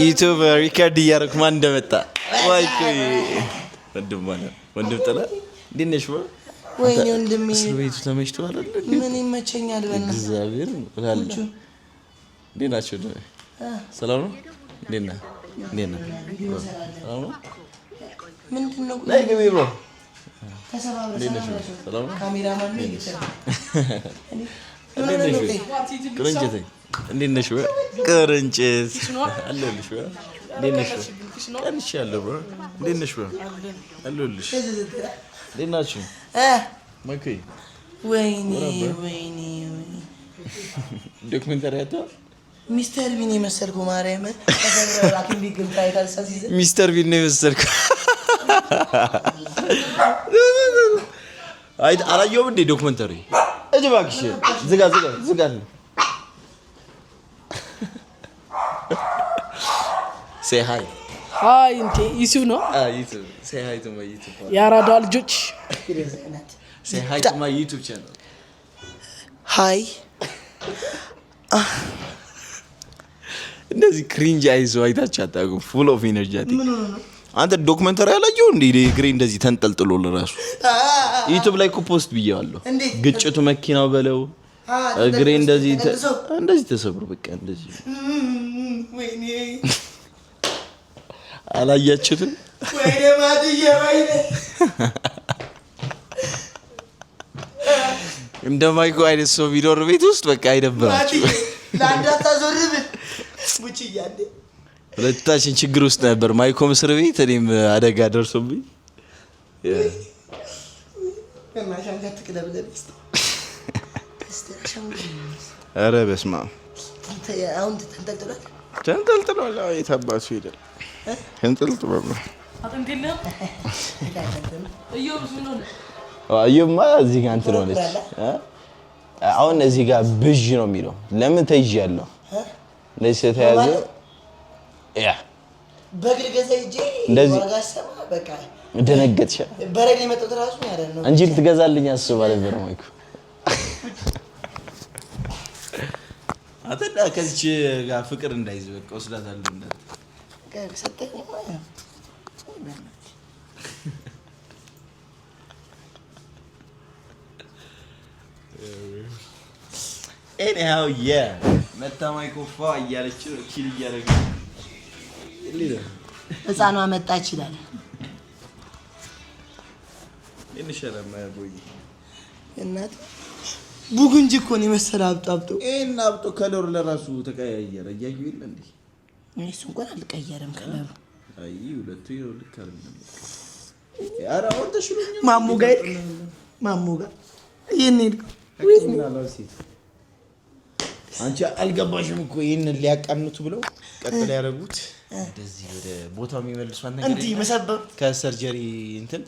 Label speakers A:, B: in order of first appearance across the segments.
A: ዩቲዩብ ሪከርድ እያደረኩ ማን እንደመጣ ወይ ወንድም ጥላ እንዴት ነሽ?
B: ወይኔ ወንድሜ
A: ቤቱ ተመችቷል አይደል?
B: ምን ይመቸኛል በእናትህ
A: እግዚአብሔር ወላሂ እንዴት ናችሁ? ሰላም ነው? እንዴት ነህ? ሰላም ነው?
B: ምንድነው?
A: ላይ ግቢ ብሮ
B: ተሰባብረን
A: ሰላም ነው?
B: ካሜራማን ነው ይችላል።
A: ቅርንጭት እንዴት ነሽ? ቅርንጭት አለልሽ ወይ? እንዴት ነሽ? ቀንሽ ያለው ብሮ እንዴት ነሽ? ብሮ አለልሽ እንዴት ናችሁ? ማይክ
B: ወይኔ
A: ዶክመንተሪ አታ
B: ሚስተር ቢን የመሰልኩ ማርያም ተሰብረ ራኪን ቢግም ታይታል ሳሲዘ
A: ሚስተር ቢን ነው የመሰልኩ። አይ አላየሁም እንዴ ዶክመንተሪ እጅ እባክሽ ዝጋ say hi
C: እንዴ ዩቲዩብ ነው
A: ዩቲዩብ say hi to my YouTube
C: ያራዳ ልጆች
A: say hi to my YouTube channel
B: hi
A: እንደዚህ ክሪንጅ አይዞ አይታችሁ አታውቁም full of energetic አንተ ዶክመንተሪ ያላየው እንዴ ግሬ እንደዚህ ተንጠልጥሎ ለራሱ ዩቲዩብ ላይ ፖስት ብየዋለሁ ግጭቱ መኪናው በለው ግሬ እንደዚህ ተሰብሮ በቃ እንደዚህ
B: ወይኔ
A: አላያችሁትም?
B: ወይኔ ማዲዬ ወይኔ
A: እንደማይኮ አይነት ሰው ቢኖር ቤት ውስጥ በቃ አይደብራችሁ።
B: ላንዳታ ዞርብ ሙቺ ያንዴ
A: ሁለታችን ችግር ውስጥ ነበር። ማይኮ ምስር ቤት እኔም አደጋ ደርሶብኝ
B: ከማሻንጋት ከለብለብስ
A: ኧረ በስመ አብ
B: አሁን
A: ተንጠልጥሏል። የታባቱ ሄደል ተንጠልጥሏል። አዩማ እዚህ ጋር እንትን ሆነች። አሁን እዚህ ጋር ብዥ ነው የሚለው ለምን ተይዣለሁ? ለዚህ ተያዘ ያ
B: በግል ገዛ ይጂ ዋጋሰማ በቃ
A: ደነገጥሽ።
B: በረድ የመጣው ተራሱ ያረን ነው
A: እንጂ ልትገዛልኝ አስባ ነበር ማይኩ አተዳ ከዚህ ጋር ፍቅር እንዳይዝ በቃ ወስዳታለሁ እንዳት
B: ከሰጠኝማ
A: anyhow yeah መታ ማይኮ ፋ እያለች ኪል እያደረገ
B: ህፃኗ መጣ ይችላል
A: እንሽራማ ያቦይ
B: እናት ቡጉንጂ እኮ ነው መሰለው አብጣብጦ
A: እና አብጦ ከለሩ ለራሱ ተቀያየረ ያዩ ይል እንዴ
B: እሱ እንኳን አልቀየረም ከለሩ
A: አይ ሁለቱ ይኸው ልክ አይደለም ያራ ወንተ ሽሉኝ
B: ማሙጋ ይሄን
A: ወይና ላሲት አንቺ አልገባሽም እኮ ይሄን ሊያቃኑት ብለው ቀጥል ያረጉት እንደዚህ ወደ ቦታው የሚመልሷን ነገር
B: እንዴ መሰበብ
A: ከሰርጀሪ እንትን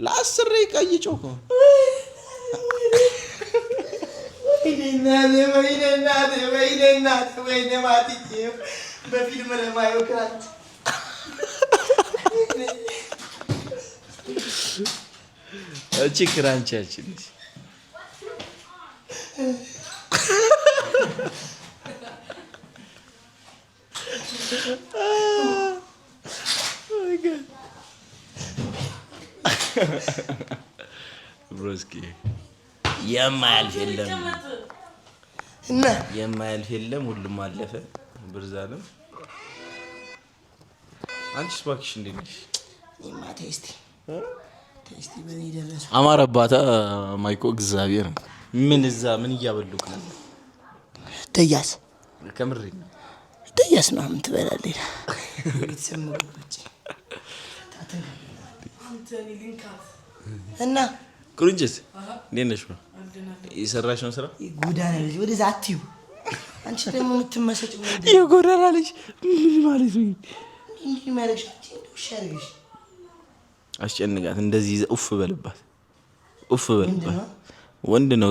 A: ለ10 ደቂቃ እየጮኸ
B: ወይኔ ማቲቲ በፊልም ለማየው ክራንት
A: እቺ ክራንቻችን ብሮስኪ የማያልፍ የለም ሁሉም አለፈ ብርዛለም አንቺስ ባክሽ እንዴት ነሽ?
B: ቴስቲ በኔ ደረሰ
A: አማረባታ ማይኮ እግዚአብሔር ምን እያበሉክ ነው?
B: ደያስ
A: ከምሬ
B: ደያስ ምናምን ትበላለህ ቤተሰምሮች አንተኒ ሊንካት እና
A: ቁርንጭት እንዴት ነሽ? እየሰራሽ ነው ስራ?
B: ጎዳና ልጅ ወደዛ አትዩ። አንቺ ደግሞ የምትመሰጪው
A: የጎዳና ልጅ ምን ማለት ነው?
B: እንዴ ማለሽ ሸርግሽ
A: አስጨንቃት እንደዚህ ኡፍ በልባት ወንድ ነው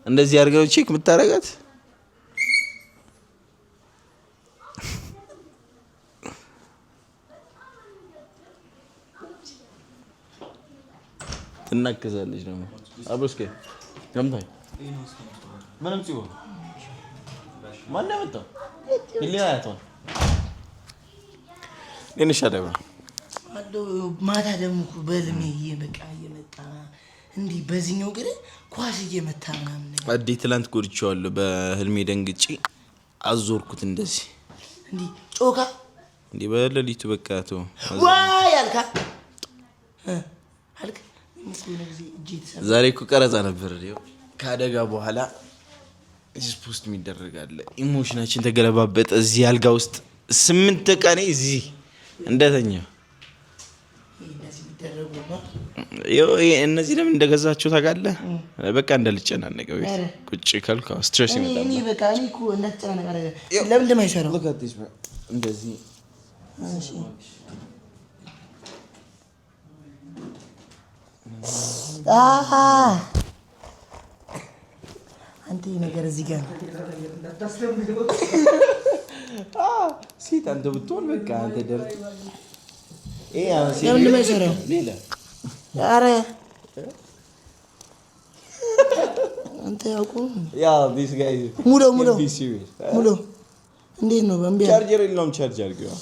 A: እንደዚህ አድርገው ቼክ የምታረጋት ትናከዛለች ደግሞ አብስከ ገምታይ ምንም ጽፎ ማን ያመጣው ይሊያያቷል ለነሻ ደግሞ
B: ማታ ደግሞ በልሜ በቃ እየመጣ እንዲህ በዚህኛው ግሬ ኳስ እየመታ ምናምን
A: አዴ ትላንት ጎድቼዋለሁ በህልሜ ደንግጬ አዞርኩት እንደዚህ
B: እንዲህ ጮካ
A: እንዲህ በሌሊቱ በቃ ተው
B: ዋይ አልካ አልክ
A: ዛሬ እኮ ቀረጻ ነበር ነው ካደጋ በኋላ እዚህ ፖስት የሚደረጋል ኢሞሽናችን ተገለባበጠ እዚህ አልጋ ውስጥ 8 ቀን እዚህ እንደተኛ እነዚህ ለምን እንደገዛችሁ ታውቃለህ? በቃ እንደልጨናነቀ ቁጭ ካልኩ ስትሬስ ይመጣል።
B: እኔ በቃ እኔ እኮ እንደተጨናነቀ አይደለም። ለምን እንደማይሰራው
A: እንደዚህ
B: እሺ አንተ ነገር እዚህ ጋር
A: ሲት አንተ ብትሆን በቃ አንተ ደርት
B: ለምን እንደማይሰራው
A: ሌላ
B: ኧረ አንተ ያውቁም
A: this guy
B: ሙሉ እንዴት ነው በእምቢ
A: ቻርጀር የለውም ቻርጅ አድርገው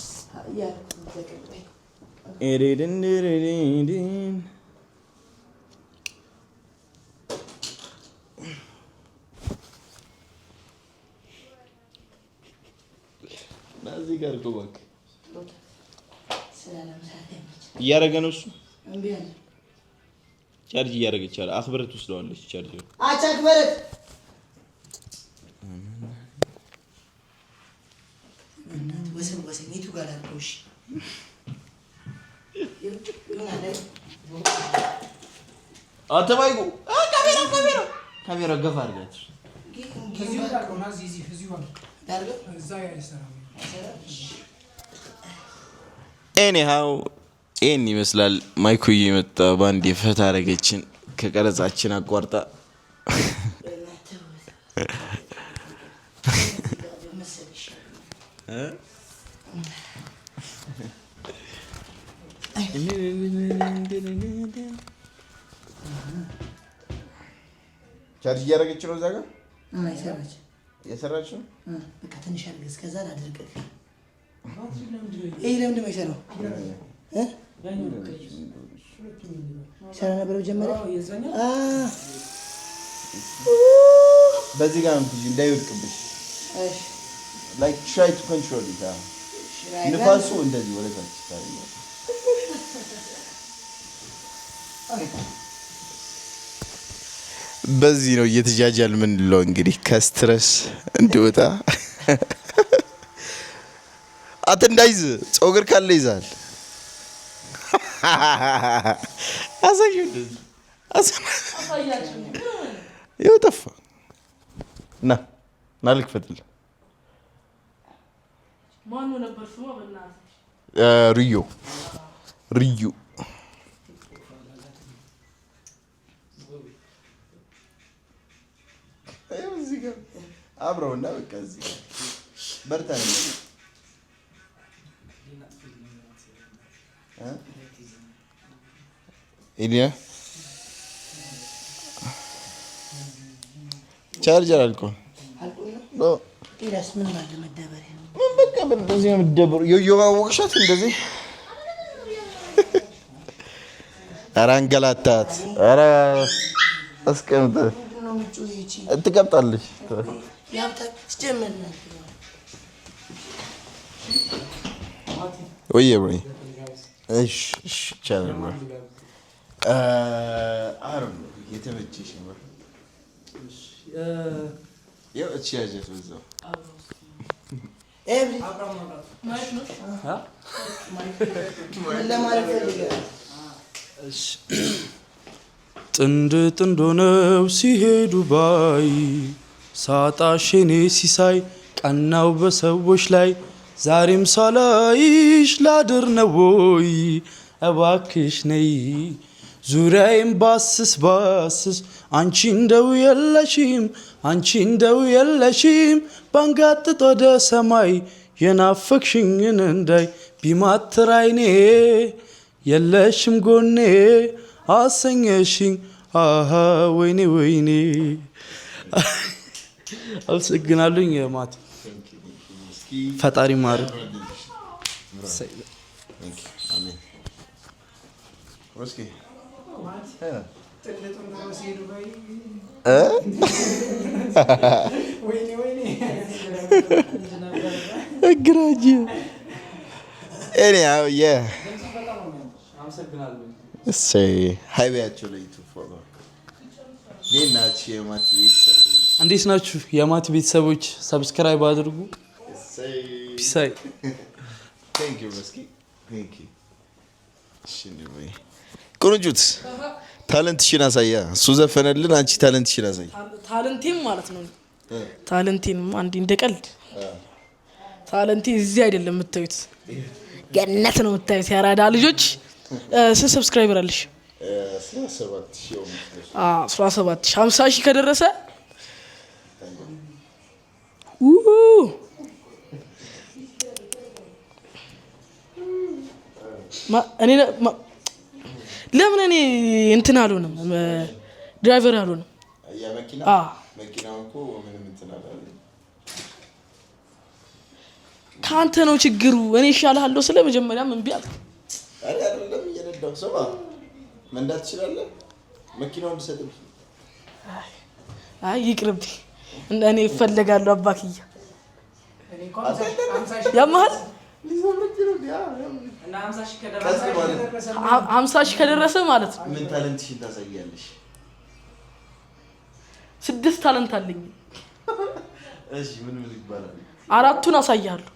A: እዚህ ጋር ጎባክ እያደረገ ነው እሱ ቻርጅ እያደረገ ይችላል አክብረት ወስደዋለች ቻርጀር
B: አቻክበረት ወሰን የቱ ጋር አልከው እሺ
A: አተባይጉ ካሜራ ገፋ አድርጋት ኤኒሃው ይህን ይመስላል ማይኩዬ የመጣ ባንድ የፈታ አረገችን ከቀረጻችን አቋርጣ ቻርጅ እያደረገች ነው እዛ ጋር የሰራች ነው
B: በቃ ትንሽ አድርገህ እስከዛ ላድርቅህ ይሄ ለምንድን ነው የሰራው ሰራ ነበር መጀመሪያ
A: በዚህ ጋር ነው እንዳይወድቅብሽ like try to control it ንፋሱ እንደዚህ ወደ ታች ታዲያ በዚህ ነው እየተጃጃል ምን ለው እንግዲህ ከስትረስ እንዲወጣ አትንዳይዝ ጾግር ካለ ይዛል አሳዩ እንደዚህ አሳያችሁ ይወጣፋ ና ልክፈትል
C: ማን ነበር ስሙ በእናትህ
A: ሪዩ እዚህ ጋር አብረውና በቃ እዚህ በርታ ነው ኢዲያ ቻርጀር አልቆ
B: ኢራስ ምን ማለት መደበሪያ
A: ምን በቃ እንደዚህ ነው መደበሩ ወቅሻት እንደዚህ ኧረ አንገላታት ኧረ አስቀምጥ ትቀብጣለች ወይ ወይ እሺ ቻናል ነው አረም የተመቸሽ ነው ያው እቺ ያጀት በዛው
B: ኤቭሪ
C: ማይክ ነው
B: ለማለት ፈልገህ
D: ጥንድ ጥንድ ሆነው ሲሄዱ ባይ ሳጣሽ እኔ ሲሳይ ቀናው በሰዎች ላይ ዛሬም ሳላይሽ ላድር ነው ወይ እባክሽ ነይ ዙሪያዬን ባስስ አንቺ እንደው የለሽም ባንጋጥጥ ወደ ሰማይ የናፈቅሽኝን እንዳይ ቢማትር አይኔ የለሽም ጎኔ አሰኘሽኝ አሃ ወይኔ አመሰግናለሁኝ ማት ፈጣሪ ማር
A: አሜን። ወስኪ እግራጅ anyhow yeah እሰይ ሃይ በያቸው ለዩቱብ ፎሎ
D: እንዴት ናችሁ የማቲ ቤተሰቦች? ሰብስክራይብ አድርጉ። ፒሳይ
A: Thank you ወስኪ Thank you ቁንጁት ታለንትሽን አሳያ። እሱ ዘፈነልን፣ አንቺ ታለንትሽን አሳይ።
C: ታለንቴም ማለት ነው። ታለንቴን አንዴ እንደቀልድ ታለንቴ እዚህ አይደለም የምታዩት፣ ገነት ነው የምታዩት። ያራዳ ልጆች ሰብስክራይበር አለሽ? 17 50 ሺህ ከደረሰ እኔ ለምን እኔ እንትን አልሆንም፣ ድራይቨር አልሆንም።
A: ያ መኪና መኪናው እኮ ምንም እንትን አላለም።
C: ካንተ ነው ችግሩ። እኔ ይሻልሃለሁ ስለ መጀመሪያም እምቢ አልክ።
A: አይደለም እየነዳው ሰው መንዳት ትችላለህ። መኪናውን ብሰጥም
C: ይቅርብ። እኔ እፈልጋለሁ አባክያ ያማል እና 50 ሺህ ከደረሰ ማለት ነው።
A: ምን ታለንትሽን ታሳያለሽ?
C: 6 ታለንት አለኝ።
A: እሺ ምን ይባላል?
C: 4ቱን አሳያለሁ።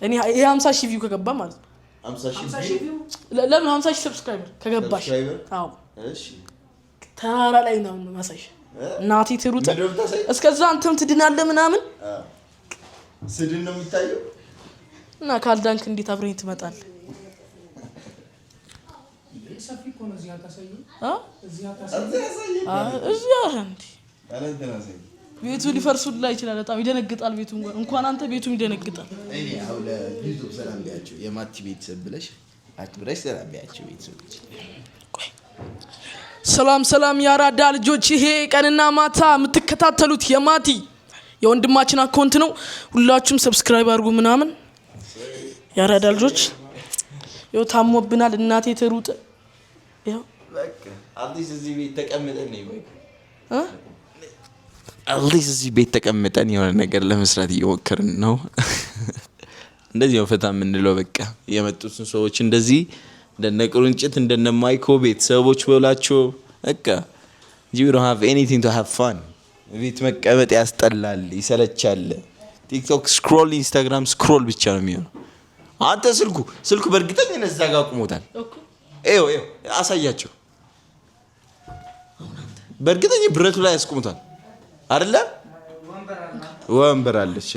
C: እኔ የ50 ሺህ ቪው ከገባ ማለት ነው።
A: 50 ሺህ ቪው
C: ለምን 50 ሺህ ሰብስክራይበር ከገባሽ? አዎ እሺ። ተራራ ላይ ነው ማሳይሽ። እናቴ ትሩጥ እስከዛ አንተም ትድናለህ ምናምን
A: ስድን ነው የሚታየው።
C: እና ካልዳንክ እንዴት አብረኝ ትመጣለህ?
B: ሰፊ እኮ ነው። እዚህ አታሳይም?
C: እዚህ አረንዲ ቤቱ ሊፈርሱላ ይችላል። በጣም ይደነግጣል ቤቱ። እንኳን አንተ ቤቱም ይደነግጣል።
A: እኔ አሁን ለዩቲዩብ ሰላም ቢያቸው የማቲ ቤተሰብ ብለሽ አትብረሽ ሰላም ቢያቸው ቤተሰቦች።
C: ሰላም ያራዳ ልጆች፣ ይሄ ቀንና ማታ የምትከታተሉት የማቲ የወንድማችን አካውንት ነው። ሁላችሁም ሰብስክራይብ አድርጉ ምናምን። ያራዳ ልጆች ይኸው ታሞብናል። እናቴ ትሩጥ ይኸው
A: በቃ አዲስ እዚህ ቤት ተቀምጠን ነው አዲስ እዚህ ቤት ተቀምጠን የሆነ ነገር ለመስራት እየሞከርን ነው። እንደዚህ ነው ፈታ የምንለው። በቃ የመጡትን ሰዎች እንደዚህ እንደነ ቁርንጭት እንደነ ማይኮ ቤተሰቦች ብላችሁ በቃ you don't have anything to have fun። ቤት መቀመጥ ያስጠላል፣ ይሰለቻል። ቲክቶክ ስክሮል፣ ኢንስታግራም ስክሮል ብቻ ነው የሚሆነው። አንተ ስልኩ በእርግጠኝነት እዛ ጋር ቆሞታል። ኤው አሳያቸው። በእርግጠኝ ብረቱ ላይ ያስቆሙታል አይደለ? ወንበር አለች